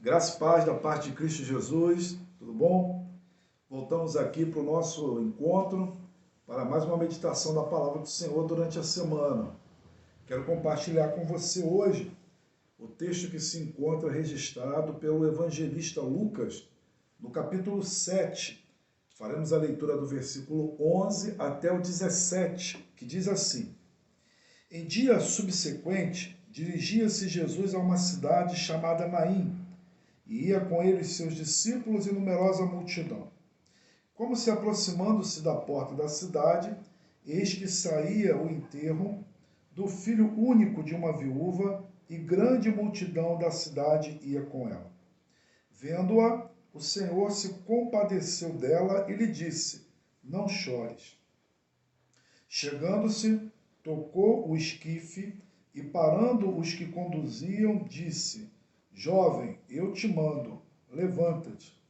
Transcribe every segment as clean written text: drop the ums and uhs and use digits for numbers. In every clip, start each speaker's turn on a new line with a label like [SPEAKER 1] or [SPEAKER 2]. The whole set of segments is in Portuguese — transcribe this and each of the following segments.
[SPEAKER 1] Graça e paz da parte de Cristo Jesus, tudo bom? Voltamos aqui para o nosso encontro, para mais uma meditação da Palavra do Senhor durante a semana. Quero compartilhar com você hoje o texto que se encontra registrado pelo evangelista Lucas, no capítulo 7. Faremos a leitura do versículo 11 até o 17, que diz assim: Em dia subsequente, dirigia-se Jesus a uma cidade chamada Naim, e ia com ele os seus discípulos e numerosa multidão. Como se aproximando-se da porta da cidade, eis que saía o enterro do filho único de uma viúva, e grande multidão da cidade ia com ela. Vendo-a, o Senhor se compadeceu dela e lhe disse: Não chores. Chegando-se, tocou o esquife e, parando os que conduziam, disse: Jovem, eu te mando, levanta-te.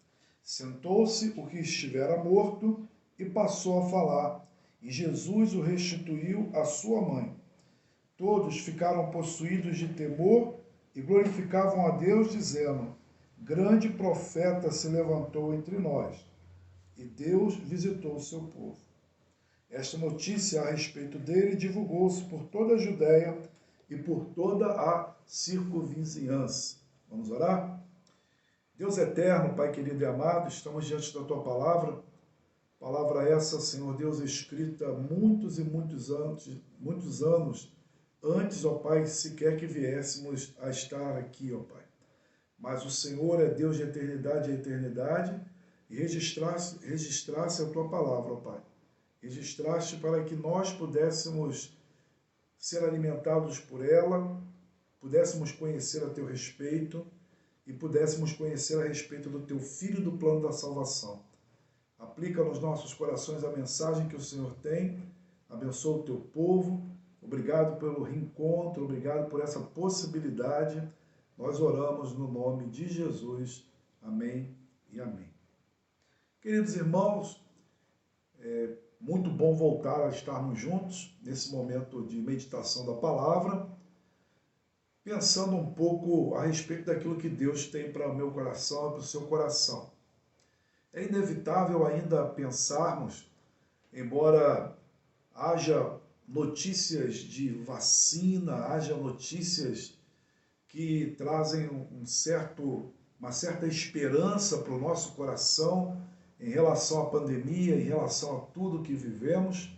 [SPEAKER 1] Sentou-se o que estivera morto e passou a falar, e Jesus o restituiu à sua mãe. Todos ficaram possuídos de temor e glorificavam a Deus, dizendo: Grande profeta se levantou entre nós, e Deus visitou o seu povo. Esta notícia a respeito dele divulgou-se por toda a Judéia e por toda a circunvizinhança. Vamos orar? Deus eterno, Pai querido e amado, estamos diante da Tua palavra essa, Senhor Deus, escrita muitos e muitos anos antes, ó Pai, sequer que viéssemos a estar aqui, ó Pai. Mas o Senhor é Deus de eternidade a eternidade e registrasse a Tua palavra, ó Pai. Registraste para que nós pudéssemos ser alimentados por ela, pudéssemos conhecer a Teu respeito e pudéssemos conhecer a respeito do Teu Filho e do plano da salvação. Aplica nos nossos corações a mensagem que o Senhor tem, abençoa o Teu povo, obrigado pelo reencontro, obrigado por essa possibilidade. Nós oramos no nome de Jesus. Amém e amém. Queridos irmãos, muito bom voltar a estarmos juntos nesse momento de meditação da palavra, pensando um pouco a respeito daquilo que Deus tem para o meu coração e para o seu coração. É inevitável ainda pensarmos, embora haja notícias de vacina, haja notícias que trazem uma certa esperança para o nosso coração em relação à pandemia, em relação a tudo que vivemos,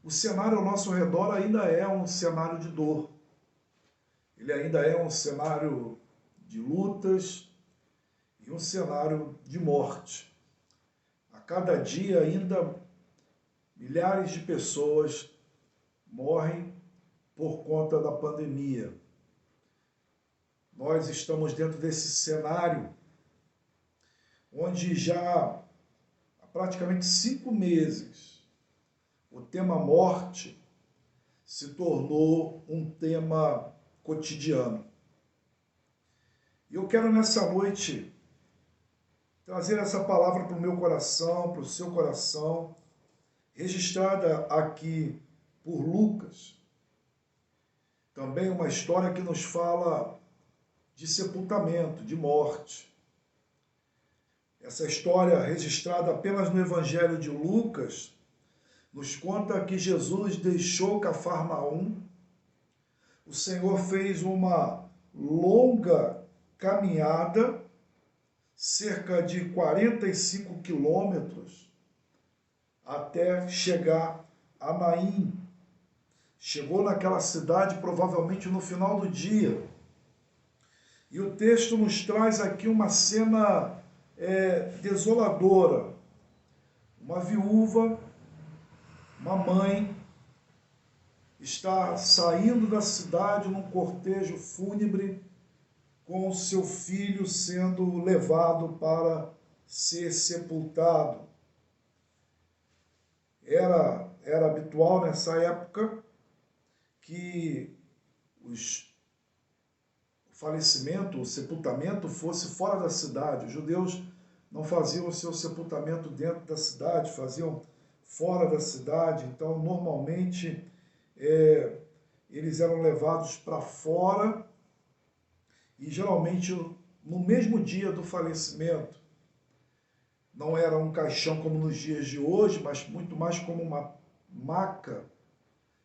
[SPEAKER 1] o cenário ao nosso redor ainda é um cenário de dor. Ele ainda é um cenário de lutas e um cenário de morte. A cada dia ainda milhares de pessoas morrem por conta da pandemia. Nós estamos dentro desse cenário onde já há praticamente 5 meses o tema morte se tornou um tema cotidiano. E eu quero nessa noite trazer essa palavra para o meu coração, para o seu coração, registrada aqui por Lucas. Também uma história que nos fala de sepultamento, de morte. Essa história, registrada apenas no Evangelho de Lucas, nos conta que Jesus deixou Cafarnaum. O Senhor fez uma longa caminhada, cerca de 45 quilômetros, até chegar a Naim. Chegou naquela cidade provavelmente no final do dia. E o texto nos traz aqui uma cena desoladora. Uma viúva, uma mãe, está saindo da cidade num cortejo fúnebre com o seu filho sendo levado para ser sepultado. Era habitual nessa época que o falecimento, o sepultamento fosse fora da cidade. Os judeus não faziam o seu sepultamento dentro da cidade, faziam fora da cidade. Então, normalmente, eles eram levados para fora e geralmente no mesmo dia do falecimento. Não era um caixão como nos dias de hoje, mas muito mais como uma maca,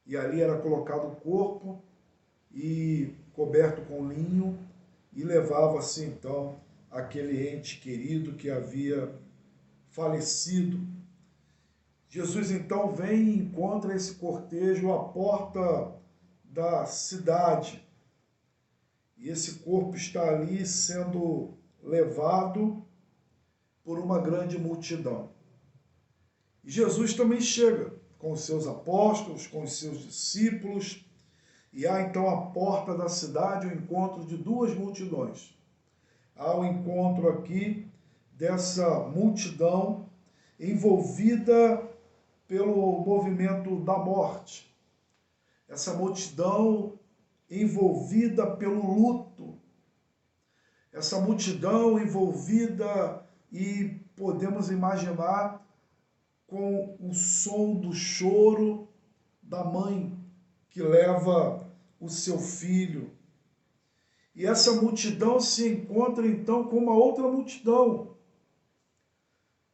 [SPEAKER 1] e ali era colocado o corpo e coberto com linho, e levava-se então aquele ente querido que havia falecido. Jesus então vem e encontra esse cortejo à porta da cidade. E esse corpo está ali sendo levado por uma grande multidão. E Jesus também chega com os seus apóstolos, com os seus discípulos, e há então à porta da cidade o encontro de duas multidões. Há o encontro aqui dessa multidão envolvida pelo movimento da morte. Essa multidão envolvida pelo luto. Essa multidão envolvida, e podemos imaginar, com o som do choro da mãe que leva o seu filho. E essa multidão se encontra então com uma outra multidão.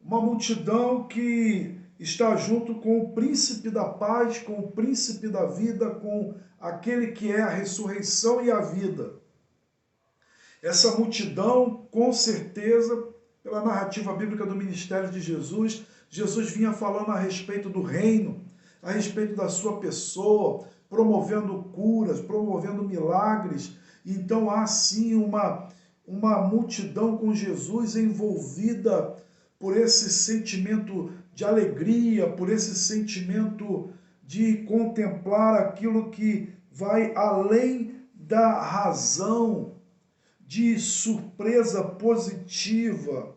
[SPEAKER 1] Uma multidão que está junto com o príncipe da paz, com o príncipe da vida, com aquele que é a ressurreição e a vida. Essa multidão, com certeza, pela narrativa bíblica do ministério de Jesus, Jesus vinha falando a respeito do reino, a respeito da sua pessoa, promovendo curas, promovendo milagres. Então há sim uma multidão com Jesus envolvida por esse sentimento de alegria, por esse sentimento de contemplar aquilo que vai além da razão, de surpresa positiva.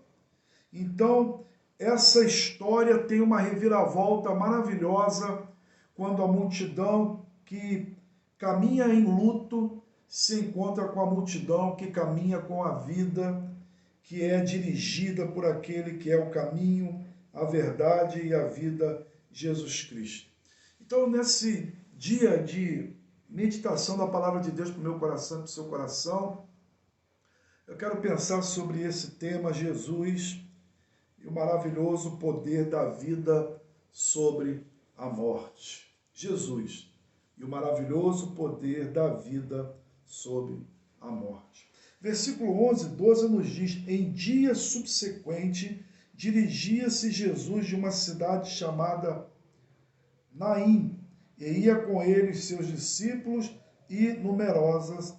[SPEAKER 1] Então, essa história tem uma reviravolta maravilhosa quando a multidão que caminha em luto se encontra com a multidão que caminha com a vida, que é dirigida por aquele que é o caminho, a verdade e a vida, Jesus Cristo. Então, nesse dia de meditação da palavra de Deus para o meu coração e para o seu coração, eu quero pensar sobre esse tema, Jesus e o maravilhoso poder da vida sobre a morte. Jesus e o maravilhoso poder da vida sobre a morte. Versículo 11, 12 nos diz: em dia subsequente, dirigia-se Jesus de uma cidade chamada Naim, e ia com ele seus discípulos e numerosa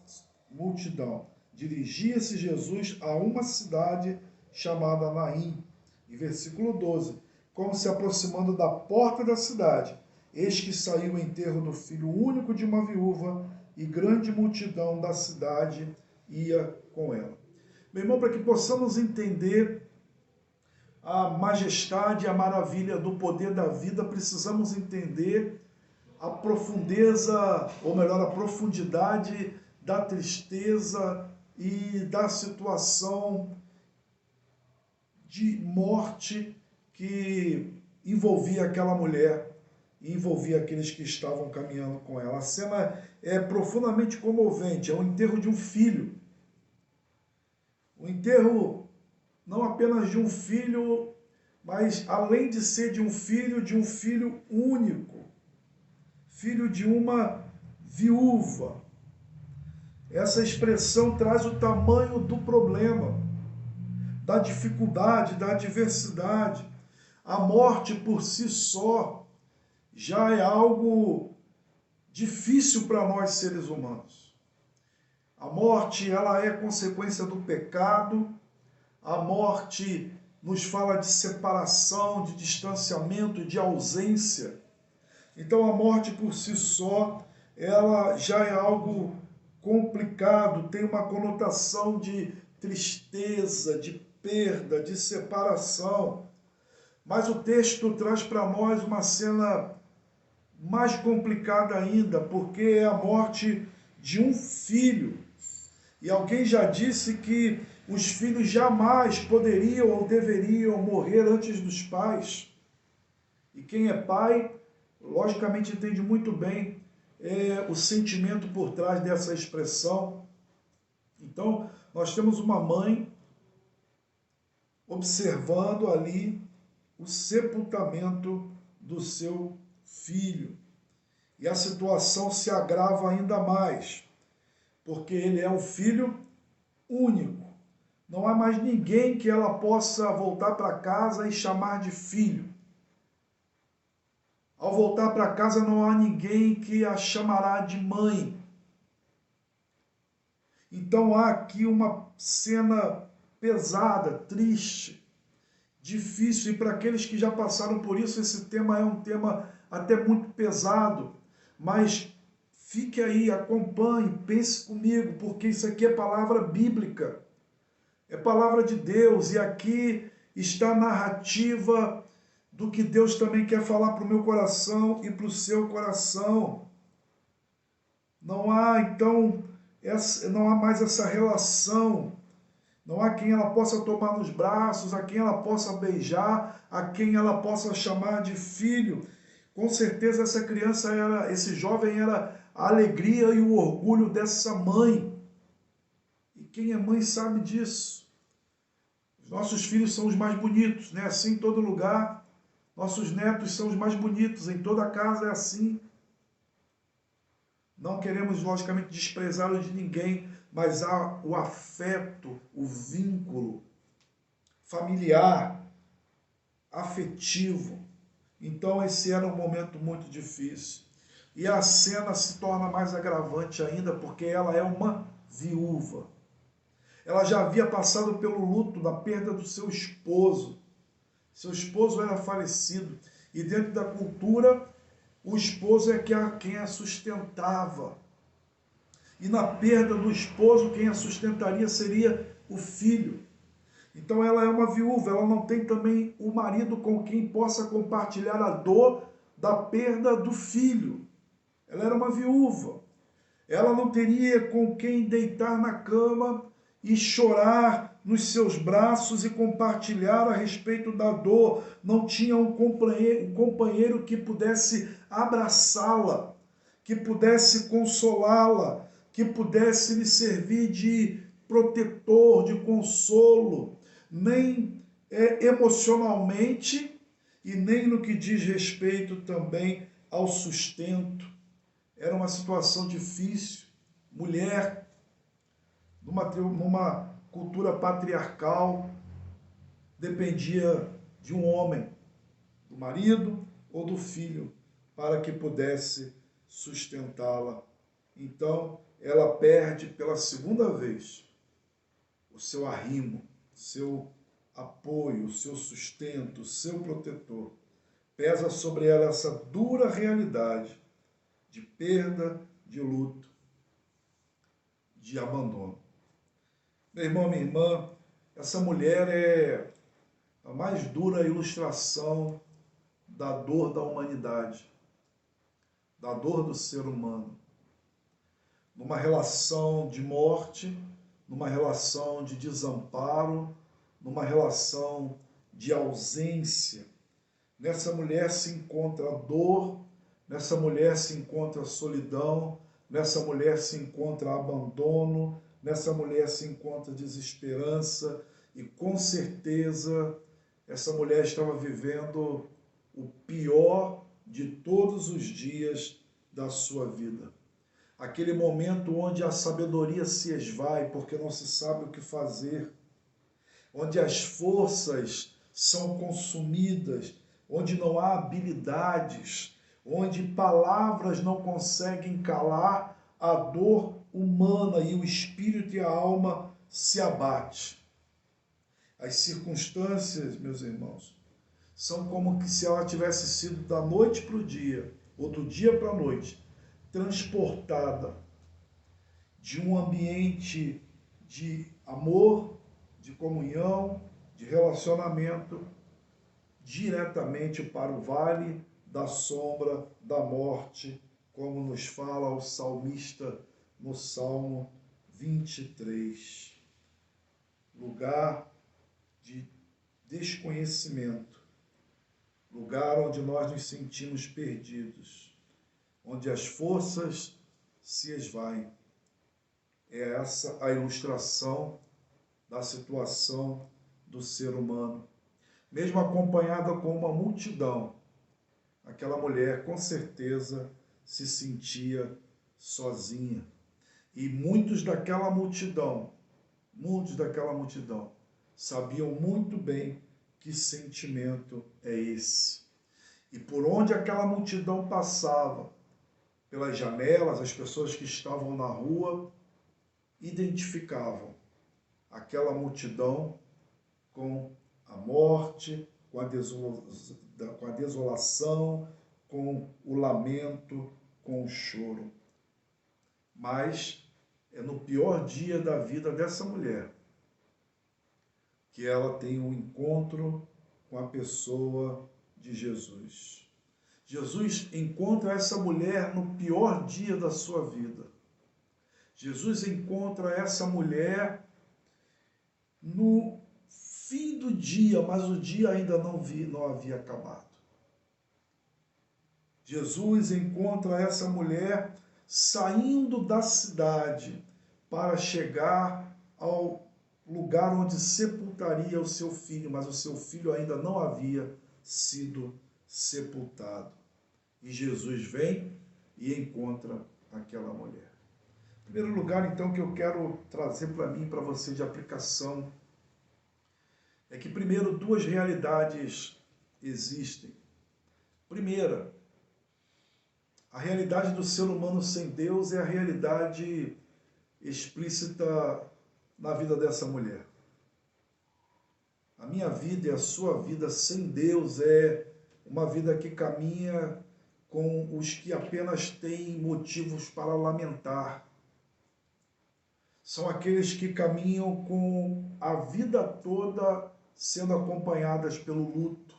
[SPEAKER 1] multidão. Dirigia-se Jesus a uma cidade chamada Naim. E versículo 12, como se aproximando da porta da cidade, eis que saiu o enterro do filho único de uma viúva, e grande multidão da cidade ia com ela. Meu irmão, para que possamos entender a majestade e a maravilha do poder da vida, precisamos entender a profundeza, ou melhor, a profundidade da tristeza e da situação de morte que envolvia aquela mulher e envolvia aqueles que estavam caminhando com ela. A cena é profundamente comovente, é o enterro de um filho. O enterro não apenas de um filho, mas além de ser de um filho único, filho de uma viúva. Essa expressão traz o tamanho do problema, da dificuldade, da adversidade. A morte por si só já é algo difícil para nós seres humanos. A morte, ela é consequência do pecado. A morte nos fala de separação, de distanciamento, de ausência. Então a morte por si só, ela já é algo complicado, tem uma conotação de tristeza, de perda, de separação. Mas o texto traz para nós uma cena mais complicada ainda, porque é a morte de um filho. E alguém já disse que os filhos jamais poderiam ou deveriam morrer antes dos pais. E quem é pai, logicamente entende muito bem o sentimento por trás dessa expressão. Então, nós temos uma mãe observando ali o sepultamento do seu filho. E a situação se agrava ainda mais, porque ele é o filho único. Não há mais ninguém que ela possa voltar para casa e chamar de filho. Ao voltar para casa, não há ninguém que a chamará de mãe. Então há aqui uma cena pesada, triste, difícil, e para aqueles que já passaram por isso, esse tema é um tema até muito pesado, mas fique aí, acompanhe, pense comigo, porque isso aqui é palavra bíblica, é palavra de Deus, e aqui está a narrativa do que Deus também quer falar para o meu coração e para o seu coração. Não há, então, não há mais essa relação. Não há quem ela possa tomar nos braços, a quem ela possa beijar, a quem ela possa chamar de filho. Com certeza essa criança era, esse jovem era a alegria e o orgulho dessa mãe. E quem é mãe sabe disso. Os nossos filhos são os mais bonitos, né? Assim em todo lugar. Nossos netos são os mais bonitos, em toda casa é assim. Não queremos, logicamente, desprezá-lo de ninguém, mas há o afeto, o vínculo familiar, afetivo. Então esse era um momento muito difícil. E a cena se torna mais agravante ainda, porque ela é uma viúva. Ela já havia passado pelo luto da perda do seu esposo. Seu esposo era falecido. E dentro da cultura, o esposo é quem a sustentava. E na perda do esposo, quem a sustentaria seria o filho. Então ela é uma viúva, ela não tem também o marido com quem possa compartilhar a dor da perda do filho. Ela era uma viúva. Ela não teria com quem deitar na cama e chorar nos seus braços e compartilhar a respeito da dor. Não tinha um companheiro que pudesse abraçá-la, que pudesse consolá-la, que pudesse lhe servir de protetor, de consolo, nem emocionalmente e nem no que diz respeito também ao sustento. Era uma situação difícil. Mulher, numa cultura patriarcal, dependia de um homem, do marido ou do filho, para que pudesse sustentá-la. Então, ela perde pela segunda vez o seu arrimo, seu apoio, o seu sustento, o seu protetor. Pesa sobre ela essa dura realidade de perda, de luto, de abandono. Meu irmão, minha irmã, essa mulher é a mais dura ilustração da dor da humanidade, da dor do ser humano. Numa relação de morte, numa relação de desamparo, numa relação de ausência. Nessa mulher se encontra a dor, nessa mulher se encontra a solidão, nessa mulher se encontra abandono, nessa mulher se encontra desesperança, e com certeza essa mulher estava vivendo o pior de todos os dias da sua vida. Aquele momento onde a sabedoria se esvai porque não se sabe o que fazer, onde as forças são consumidas, onde não há habilidades, onde palavras não conseguem calar a dor humana e o espírito e a alma se abate. As circunstâncias, meus irmãos, são como se ela tivesse sido da noite para o dia, ou do dia para a noite, transportada de um ambiente de amor, de comunhão, de relacionamento, diretamente para o vale da sombra da morte, como nos fala o salmista no Salmo 23. Lugar de desconhecimento, lugar onde nós nos sentimos perdidos, onde as forças se esvaem. É essa a ilustração da situação do ser humano. Mesmo acompanhada com uma multidão, aquela mulher com certeza se sentia sozinha. E muitos daquela multidão, sabiam muito bem que sentimento é esse. E por onde aquela multidão passava, pelas janelas, as pessoas que estavam na rua identificavam aquela multidão com a morte, com a desolação, com o lamento, com o choro. Mas é no pior dia da vida dessa mulher que ela tem um encontro com a pessoa de Jesus. Jesus encontra essa mulher no pior dia da sua vida. Jesus encontra essa mulher no fim do dia, mas o dia ainda não havia acabado. Jesus encontra essa mulher saindo da cidade para chegar ao lugar onde sepultaria o seu filho, mas o seu filho ainda não havia sido sepultado. E Jesus vem e encontra aquela mulher. Em primeiro lugar, então, que eu quero trazer para mim, para você, de aplicação, é que, primeiro, duas realidades existem. Primeira, a realidade do ser humano sem Deus é a realidade explícita na vida dessa mulher. A minha vida e a sua vida sem Deus é uma vida que caminha com os que apenas têm motivos para lamentar. São aqueles que caminham com a vida toda sendo acompanhadas pelo luto,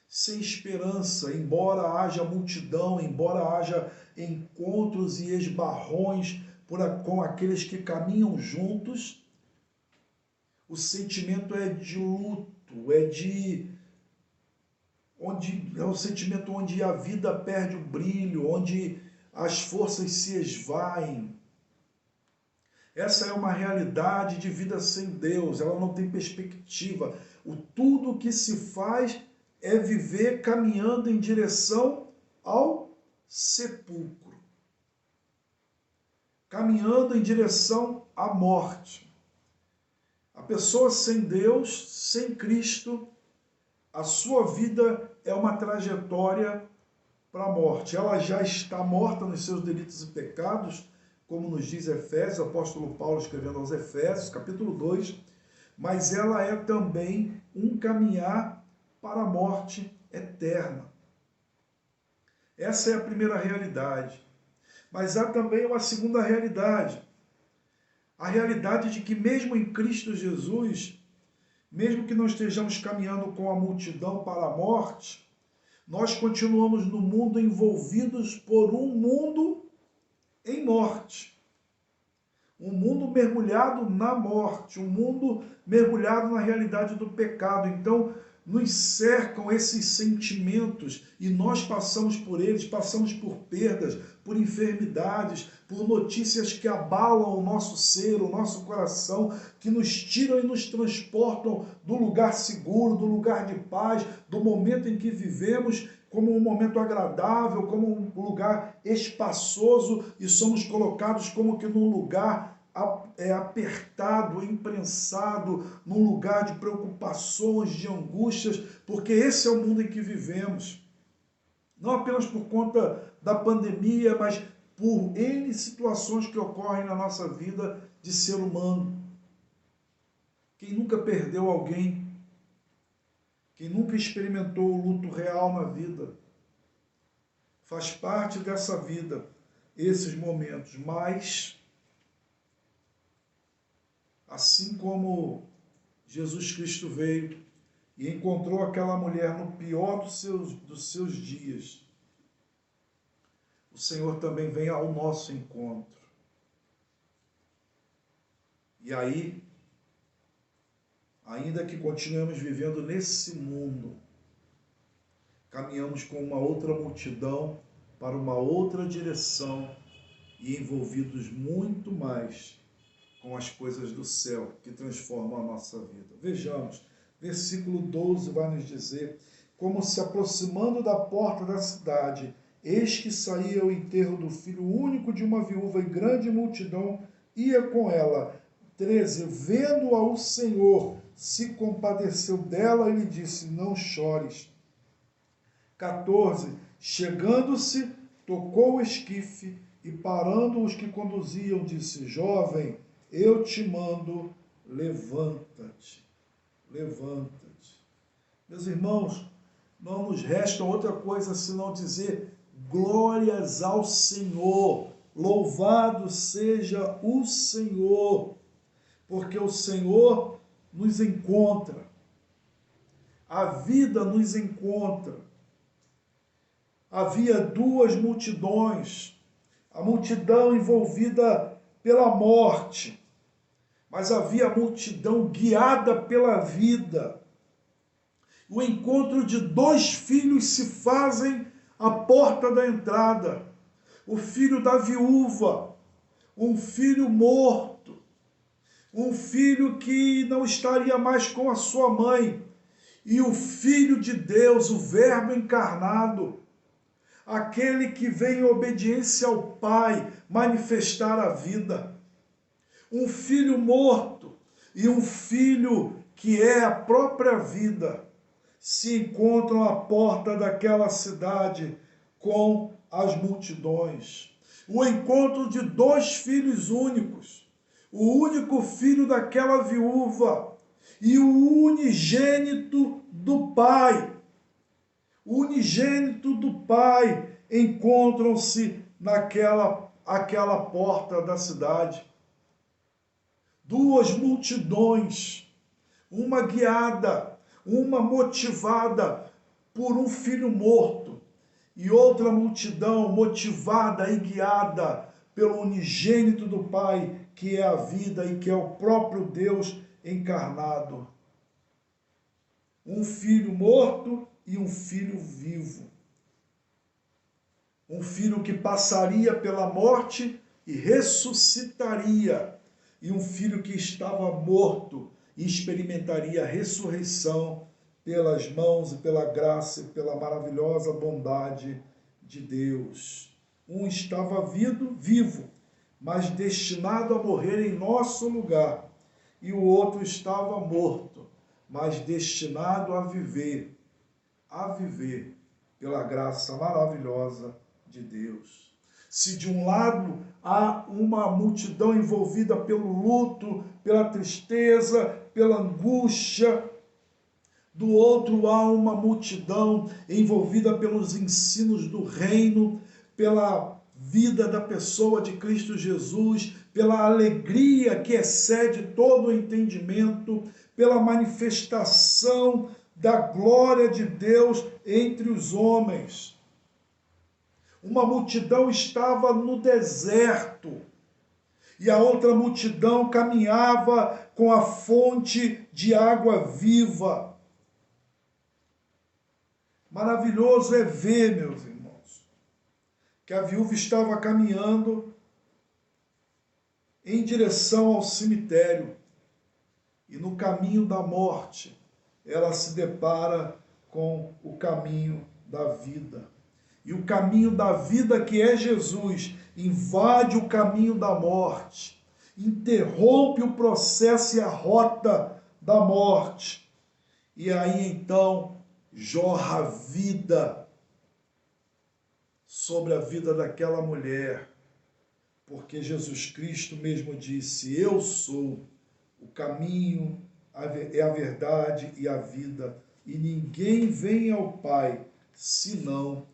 [SPEAKER 1] sem esperança, embora haja multidão, embora haja encontros e esbarrões com aqueles que caminham juntos, o sentimento é de luto, é um sentimento onde a vida perde o brilho, onde as forças se esvaem. Essa é uma realidade de vida sem Deus, ela não tem perspectiva. Tudo que se faz é viver caminhando em direção ao sepulcro, caminhando em direção à morte. A pessoa sem Deus, sem Cristo, a sua vida é uma trajetória para a morte. Ela já está morta nos seus delitos e pecados, como nos diz Efésios, o apóstolo Paulo escrevendo aos Efésios, capítulo 2, mas ela é também um caminhar para a morte eterna. Essa é a primeira realidade. Mas há também uma segunda realidade. A realidade de que mesmo em Cristo Jesus, mesmo que não estejamos caminhando com a multidão para a morte, nós continuamos no mundo envolvidos por um mundo em morte. Um mundo mergulhado na morte, um mundo mergulhado na realidade do pecado. Então, nos cercam esses sentimentos e nós passamos por eles, passamos por perdas, por enfermidades, por notícias que abalam o nosso ser, o nosso coração, que nos tiram e nos transportam do lugar seguro, do lugar de paz, do momento em que vivemos, como um momento agradável, como um lugar espaçoso, e somos colocados como que num lugar apertado, imprensado, num lugar de preocupações, de angústias, porque esse é o mundo em que vivemos. Não apenas por conta da pandemia, mas por N situações que ocorrem na nossa vida de ser humano. Quem nunca perdeu alguém, quem nunca experimentou o luto real na vida, faz parte dessa vida, esses momentos, mas assim como Jesus Cristo veio e encontrou aquela mulher no pior dos seus dias, o Senhor também vem ao nosso encontro. E aí, ainda que continuemos vivendo nesse mundo, caminhamos com uma outra multidão para uma outra direção e envolvidos muito mais com as coisas do céu que transformam a nossa vida. Vejamos, versículo 12 vai nos dizer: como se aproximando da porta da cidade, eis que saía o enterro do filho único de uma viúva, e grande multidão ia com ela. 13, vendo-a o Senhor, se compadeceu dela e lhe disse: não chores. 14, chegando-se, tocou o esquife, e parando os que conduziam, disse: jovem, eu te mando, levanta-te, levanta-te. Meus irmãos, não nos resta outra coisa senão dizer glórias ao Senhor, louvado seja o Senhor, porque o Senhor nos encontra, a vida nos encontra. Havia duas multidões, a multidão envolvida pela morte, mas havia a multidão guiada pela vida. O encontro de dois filhos se fazem à porta da entrada. O filho da viúva, um filho morto, um filho que não estaria mais com a sua mãe, e o Filho de Deus, o Verbo encarnado, aquele que vem em obediência ao Pai manifestar a vida. Um filho morto e um filho que é a própria vida se encontram à porta daquela cidade com as multidões. O encontro de dois filhos únicos, o único filho daquela viúva e o unigênito do Pai. O unigênito do Pai encontram-se aquela porta da cidade. Duas multidões, uma guiada, uma motivada por um filho morto, e outra multidão motivada e guiada pelo unigênito do Pai, que é a vida e que é o próprio Deus encarnado. Um filho morto e um filho vivo. Um filho que passaria pela morte e ressuscitaria, e um filho que estava morto e experimentaria a ressurreição pelas mãos e pela graça e pela maravilhosa bondade de Deus. Um estava vivo, mas destinado a morrer em nosso lugar, e o outro estava morto, mas destinado a viver pela graça maravilhosa de Deus. Se de um lado há uma multidão envolvida pelo luto, pela tristeza, pela angústia, do outro há uma multidão envolvida pelos ensinos do reino, pela vida da pessoa de Cristo Jesus, pela alegria que excede todo o entendimento, pela manifestação da glória de Deus entre os homens. Uma multidão estava no deserto e a outra multidão caminhava com a fonte de água viva. Maravilhoso é ver, meus irmãos, que a viúva estava caminhando em direção ao cemitério e no caminho da morte ela se depara com o caminho da vida. E o caminho da vida, que é Jesus, invade o caminho da morte, interrompe o processo e a rota da morte. E aí então jorra a vida sobre a vida daquela mulher, porque Jesus Cristo mesmo disse: eu sou o caminho, é a verdade e a vida, e ninguém vem ao Pai senão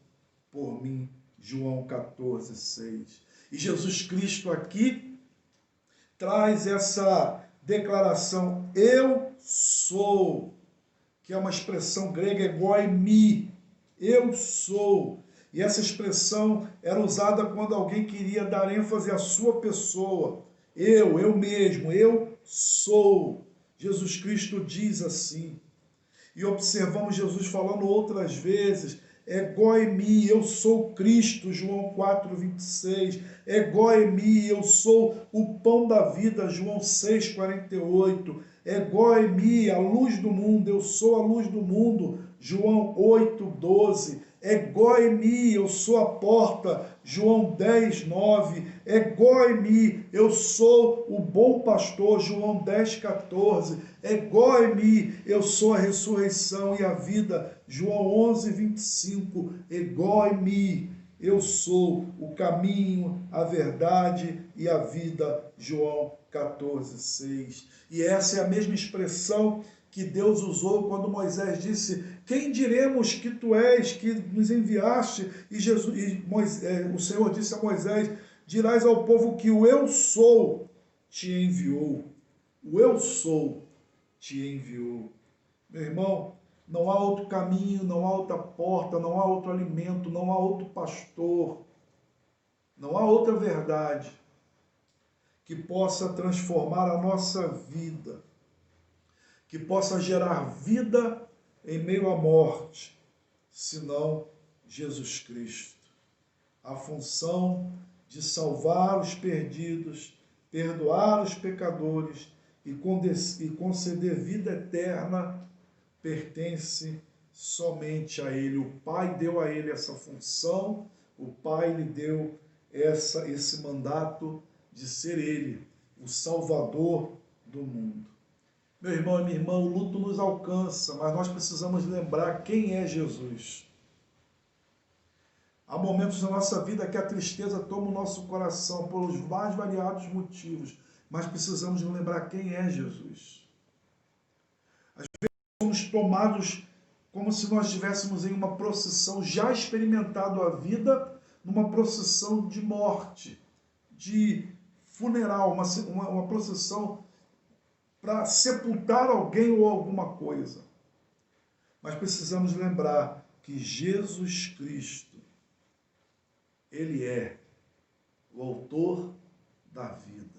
[SPEAKER 1] por mim. João 14, 6. E Jesus Cristo aqui traz essa declaração: eu sou, que é uma expressão grega, egoimi, eu sou. E essa expressão era usada quando alguém queria dar ênfase à sua pessoa. Eu mesmo, eu sou. Jesus Cristo diz assim. E observamos Jesus falando outras vezes, Egoi-mi, eu sou Cristo, João 4:26. Egoi-mi, eu sou o pão da vida, João 6:48. Egoi-mi, a luz do mundo, eu sou a luz do mundo, João 8:12. Egoi-mi, eu sou a porta, João 10:9. Egoi-mi, eu sou o bom pastor, João 10:14. Egoi-mi, eu sou a ressurreição e a vida, João 11:25. Egoi-mi, eu sou o caminho, a verdade e a vida, João 14:6. E essa é a mesma expressão que Deus usou quando Moisés disse: quem diremos que tu és, que nos enviaste? O Senhor disse a Moisés: dirás ao povo que o eu sou te enviou. O eu sou te enviou. Meu irmão, não há outro caminho, não há outra porta, não há outro alimento, não há outro pastor, não há outra verdade que possa transformar a nossa vida, que possa gerar vida em meio à morte, senão Jesus Cristo. A função de salvar os perdidos, perdoar os pecadores e conceder vida eterna pertence somente a Ele. O Pai deu a Ele essa função, o Pai lhe deu esse mandato de ser Ele, o Salvador do mundo. Meu irmão e minha irmã, o luto nos alcança, mas nós precisamos lembrar quem é Jesus. Há momentos na nossa vida que a tristeza toma o nosso coração pelos mais variados motivos, mas precisamos lembrar quem é Jesus. Às vezes somos tomados como se nós estivéssemos em uma procissão, já experimentado a vida, numa procissão de morte, de funeral, uma procissão para sepultar alguém ou alguma coisa. Mas precisamos lembrar que Jesus Cristo, Ele é o autor da vida.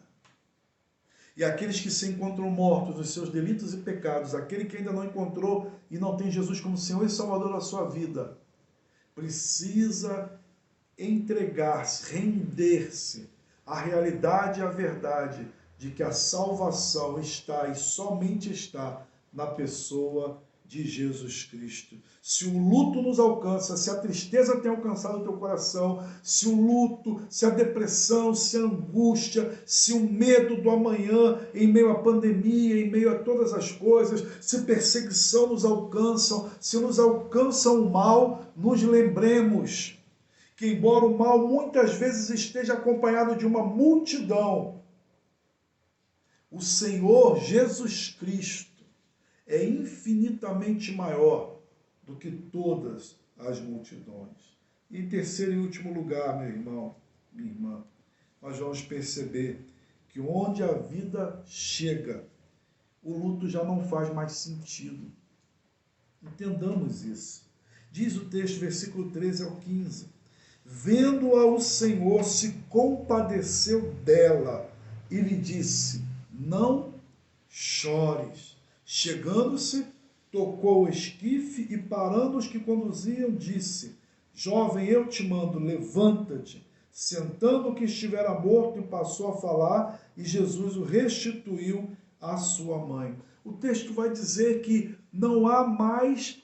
[SPEAKER 1] E aqueles que se encontram mortos nos seus delitos e pecados, aquele que ainda não encontrou e não tem Jesus como Senhor e Salvador da sua vida, precisa entregar-se, render-se à realidade e à verdade de que a salvação está e somente está na pessoa de Jesus Cristo. Se o luto nos alcança, se a tristeza tem alcançado o teu coração, se o luto, se a depressão, se a angústia, se o medo do amanhã, em meio à pandemia, em meio a todas as coisas, se perseguição nos alcançam, se nos alcançam o mal, nos lembremos que, embora o mal muitas vezes esteja acompanhado de uma multidão, o Senhor Jesus Cristo é infinitamente maior do que todas as multidões. E em terceiro e último lugar, meu irmão, minha irmã, nós vamos perceber que onde a vida chega, o luto já não faz mais sentido. Entendamos isso. Diz o texto, versículo 13 ao 15. Vendo-a o Senhor se compadeceu dela e lhe disse: não chores. Chegando-se, tocou o esquife e, parando os que conduziam, disse: jovem, eu te mando, levanta-te. Sentando o que estivera morto, e passou a falar, e Jesus o restituiu à sua mãe. O texto vai dizer que não há mais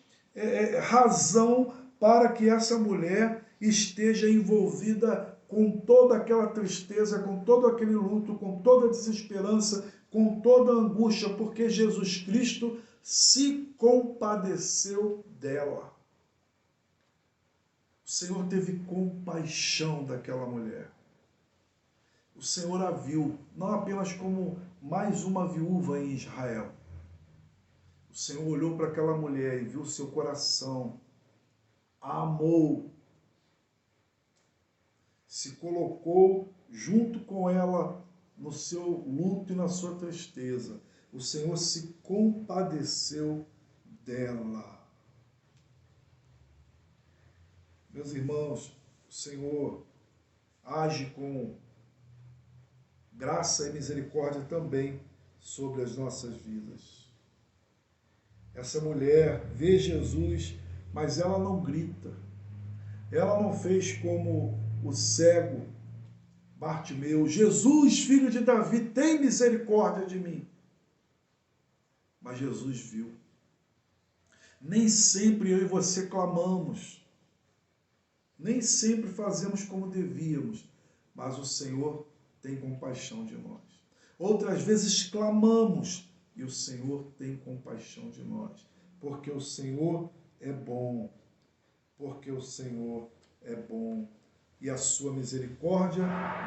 [SPEAKER 1] razão para que essa mulher esteja envolvida com toda aquela tristeza, com todo aquele luto, com toda a desesperança, com toda a angústia, porque Jesus Cristo se compadeceu dela. O Senhor teve compaixão daquela mulher. O Senhor a viu, não apenas como mais uma viúva em Israel. O Senhor olhou para aquela mulher e viu o seu coração, a amou, se colocou junto com ela no seu luto e na sua tristeza. O Senhor se compadeceu dela. Meus irmãos, o Senhor age com graça e misericórdia também sobre as nossas vidas. Essa mulher vê Jesus, mas ela não grita. Ela não fez como o cego Bartimeu: Jesus, filho de Davi, tem misericórdia de mim. Mas Jesus viu. Nem sempre eu e você clamamos, nem sempre fazemos como devíamos, mas o Senhor tem compaixão de nós. Outras vezes clamamos e o Senhor tem compaixão de nós, porque o Senhor é bom, porque o Senhor é bom e a sua misericórdia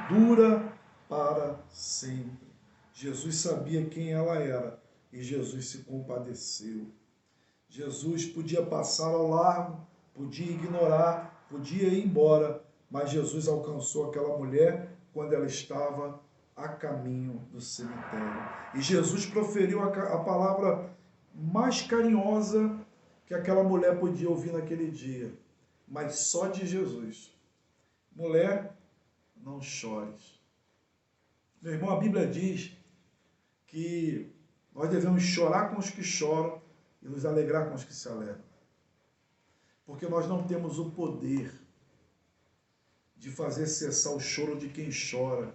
[SPEAKER 1] dura para sempre. Jesus sabia quem ela era e Jesus se compadeceu. Jesus podia passar ao largo, podia ignorar, podia ir embora, mas Jesus alcançou aquela mulher quando ela estava a caminho do cemitério. E Jesus proferiu a palavra mais carinhosa que aquela mulher podia ouvir naquele dia, mas só de Jesus: mulher, não chores. Meu irmão, a Bíblia diz que nós devemos chorar com os que choram e nos alegrar com os que se alegram. Porque nós não temos o poder de fazer cessar o choro de quem chora.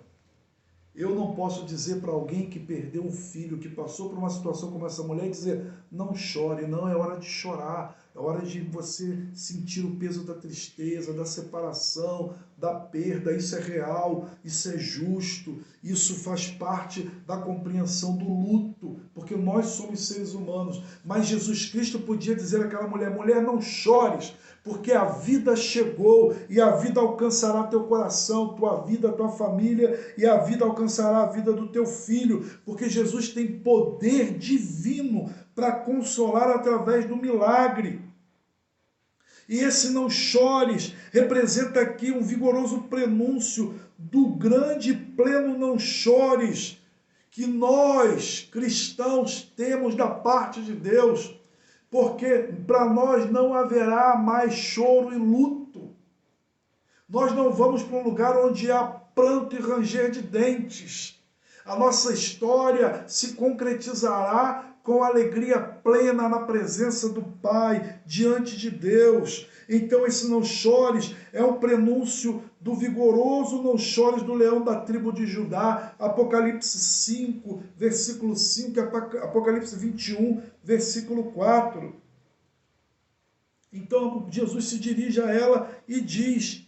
[SPEAKER 1] Eu não posso dizer para alguém que perdeu um filho, que passou por uma situação como essa mulher, e dizer: não chore. Não, é hora de chorar. É hora de você sentir o peso da tristeza, da separação, da perda. Isso é real, isso é justo, isso faz parte da compreensão do luto, porque nós somos seres humanos. Mas Jesus Cristo podia dizer àquela mulher: mulher, não chores, porque a vida chegou e a vida alcançará teu coração, tua vida, tua família, e a vida alcançará a vida do teu filho, porque Jesus tem poder divino para consolar através do milagre. E esse não chores representa aqui um vigoroso prenúncio do grande e pleno não chores que nós, cristãos, temos da parte de Deus, porque para nós não haverá mais choro e luto. Nós não vamos para um lugar onde há pranto e ranger de dentes. A nossa história se concretizará com alegria plena na presença do Pai, diante de Deus. Então esse não chores é um prenúncio do vigoroso não chores do leão da tribo de Judá, Apocalipse 5, versículo 5, Apocalipse 21, versículo 4. Então Jesus se dirige a ela e diz,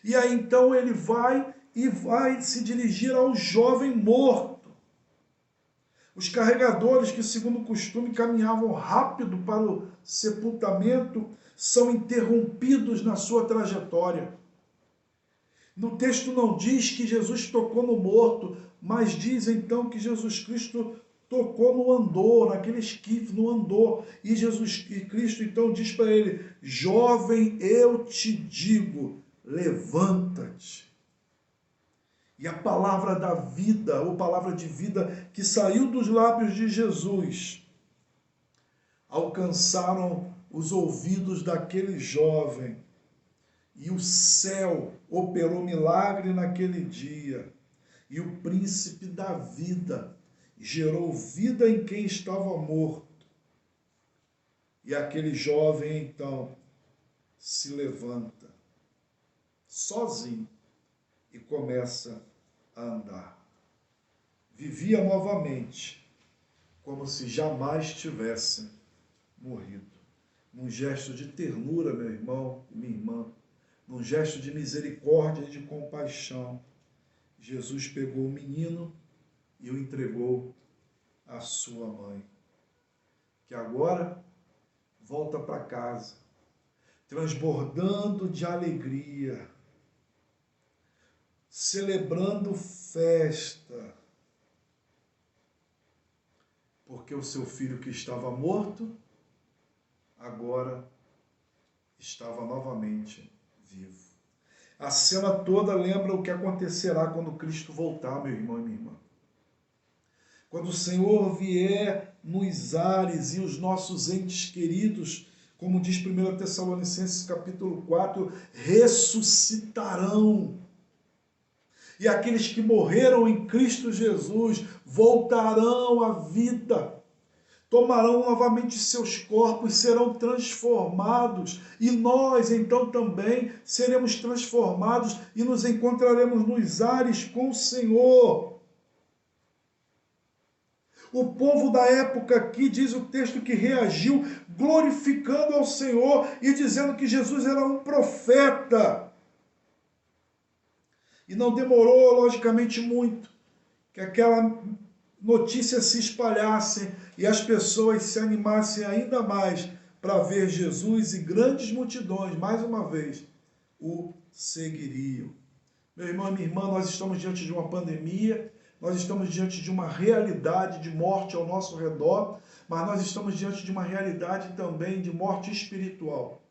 [SPEAKER 1] e aí então ele vai se dirigir ao jovem morto. Os carregadores que, segundo o costume, caminhavam rápido para o sepultamento, são interrompidos na sua trajetória. No texto não diz que Jesus tocou no morto, mas diz então que Jesus Cristo tocou no andor, naquele esquife, no andor. E Cristo então diz para ele: jovem, eu te digo, levanta-te. E a palavra da vida, ou palavra de vida que saiu dos lábios de Jesus, alcançaram os ouvidos daquele jovem. E o céu operou milagre naquele dia. E o príncipe da vida gerou vida em quem estava morto. E aquele jovem, então, se levanta, sozinho, e começa a andar. Vivia novamente, como se jamais tivesse morrido. Num gesto de ternura, meu irmão e minha irmã, num gesto de misericórdia e de compaixão, Jesus pegou o menino e o entregou à sua mãe, que agora volta para casa, transbordando de alegria, celebrando festa, porque o seu filho que estava morto, agora estava novamente vivo. A cena toda lembra o que acontecerá quando Cristo voltar, meu irmão e minha irmã. Quando o Senhor vier nos ares e os nossos entes queridos, como diz 1 Tessalonicenses capítulo 4, ressuscitarão. E aqueles que morreram em Cristo Jesus voltarão à vida. tomarão novamente seus corpos, serão transformados, e nós então também seremos transformados e nos encontraremos nos ares com o Senhor. O povo da época aqui, diz o texto, que reagiu glorificando ao Senhor e dizendo que Jesus era um profeta. E não demorou, logicamente, muito que aquela notícia se espalhasse e as pessoas se animassem ainda mais para ver Jesus, e grandes multidões, mais uma vez, o seguiriam. Meu irmão e minha irmã, nós estamos diante de uma pandemia, nós estamos diante de uma realidade de morte ao nosso redor, mas nós estamos diante de uma realidade também de morte espiritual.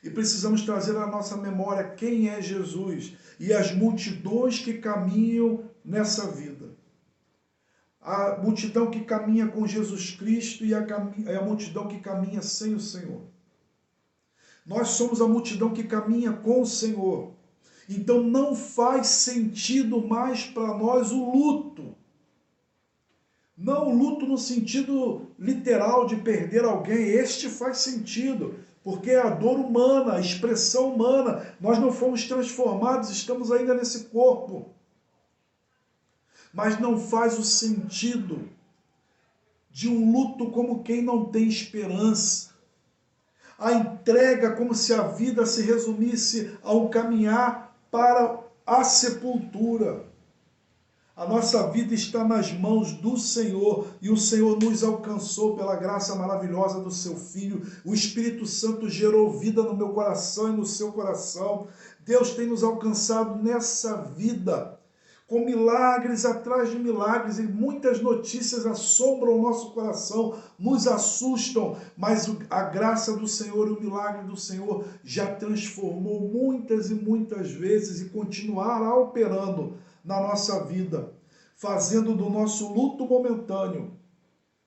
[SPEAKER 1] E precisamos trazer à nossa memória quem é Jesus e as multidões que caminham nessa vida. A multidão que caminha com Jesus Cristo e a multidão que caminha sem o Senhor. Nós somos a multidão que caminha com o Senhor. Então não faz sentido mais para nós o luto. Não o luto no sentido literal de perder alguém. Este faz sentido, porque é a dor humana, a expressão humana. Nós não fomos transformados, estamos ainda nesse corpo. Mas não faz o sentido de um luto como quem não tem esperança. A entrega como se a vida se resumisse a um caminhar para a sepultura. A nossa vida está nas mãos do Senhor, e o Senhor nos alcançou pela graça maravilhosa do seu Filho. O Espírito Santo gerou vida no meu coração e no seu coração. Deus tem nos alcançado nessa vida, com milagres atrás de milagres, e muitas notícias assombram o nosso coração, nos assustam, mas a graça do Senhor e o milagre do Senhor já transformou muitas e muitas vezes e continuará operando na nossa vida, fazendo do nosso luto momentâneo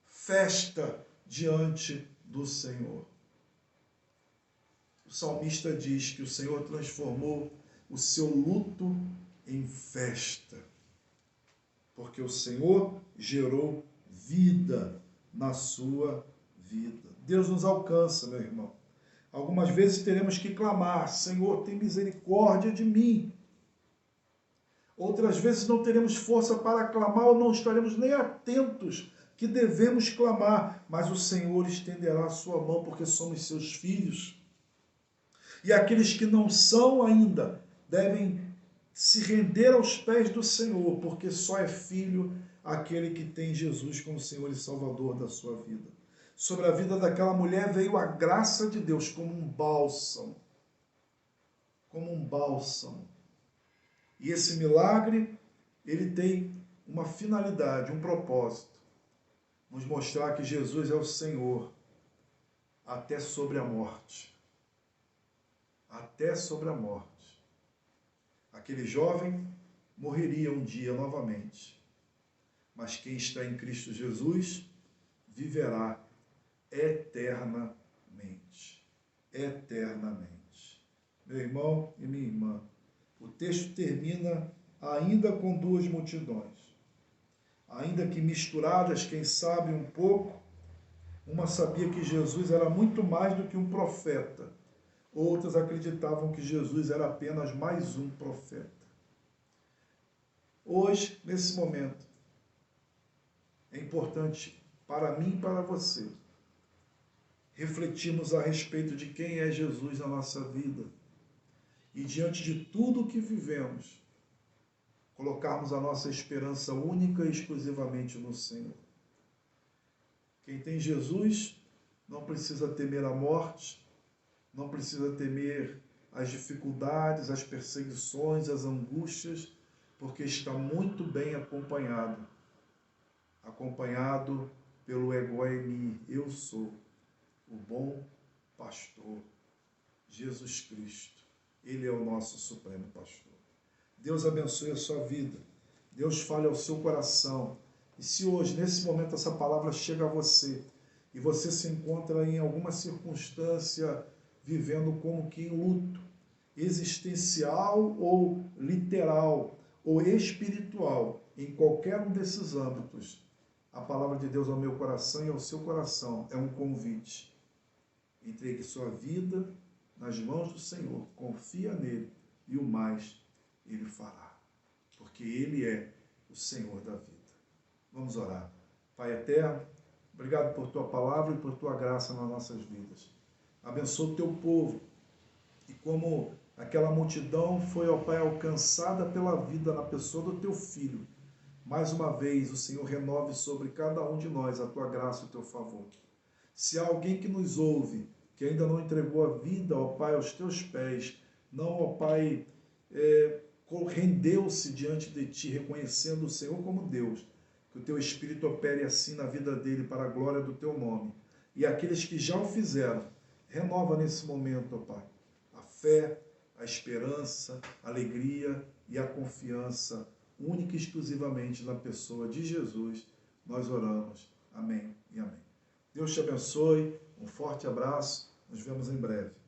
[SPEAKER 1] festa diante do Senhor. O salmista diz que o Senhor transformou o seu luto em festa, porque o Senhor gerou vida na sua vida. Deus nos alcança, meu irmão. Algumas vezes teremos que clamar: Senhor, tem misericórdia de mim. Outras vezes não teremos força para clamar, ou não estaremos nem atentos que devemos clamar, mas o Senhor estenderá a sua mão, porque somos seus filhos. E aqueles que não são ainda devem se render aos pés do Senhor, porque só é filho aquele que tem Jesus como Senhor e Salvador da sua vida. Sobre a vida daquela mulher veio a graça de Deus como um bálsamo. Como um bálsamo. E esse milagre, ele tem uma finalidade, um propósito. Nos mostrar que Jesus é o Senhor, até sobre a morte. Até sobre a morte. Aquele jovem morreria um dia novamente, mas quem está em Cristo Jesus viverá eternamente. Eternamente. Meu irmão e minha irmã, o texto termina ainda com duas multidões, ainda que misturadas, quem sabe um pouco. Uma sabia que Jesus era muito mais do que um profeta. Outras acreditavam que Jesus era apenas mais um profeta. Hoje, nesse momento, é importante para mim e para você refletirmos a respeito de quem é Jesus na nossa vida e, diante de tudo o que vivemos, colocarmos a nossa esperança única e exclusivamente no Senhor. Quem tem Jesus não precisa temer a morte, não precisa temer as dificuldades, as perseguições, as angústias, porque está muito bem acompanhado. Acompanhado pelo ego eimi, eu sou o bom pastor, Jesus Cristo. Ele é o nosso supremo pastor. Deus abençoe a sua vida. Deus fale ao seu coração. E se hoje, nesse momento, essa palavra chega a você e você se encontra em alguma circunstância vivendo como que em luto, existencial ou literal, ou espiritual, em qualquer um desses âmbitos, a palavra de Deus ao meu coração e ao seu coração é um convite. Entregue sua vida nas mãos do Senhor, confia nele e o mais ele fará, porque ele é o Senhor da vida. Vamos orar. Pai eterno, obrigado por tua palavra e por tua graça nas nossas vidas. Abençoa o teu povo e como aquela multidão foi, ó Pai, alcançada pela vida na pessoa do teu Filho, mais uma vez o Senhor renove sobre cada um de nós a tua graça e o teu favor. Se há alguém que nos ouve, que ainda não entregou a vida, ó Pai, aos teus pés, não, ó Pai, rendeu-se diante de ti, reconhecendo o Senhor como Deus, que o teu Espírito opere assim na vida dele para a glória do teu nome. E aqueles que já o fizeram, renova nesse momento, ó Pai, a fé, a esperança, a alegria e a confiança única e exclusivamente na pessoa de Jesus. Nós oramos. Amém e amém. Deus te abençoe. Um forte abraço. Nos vemos em breve.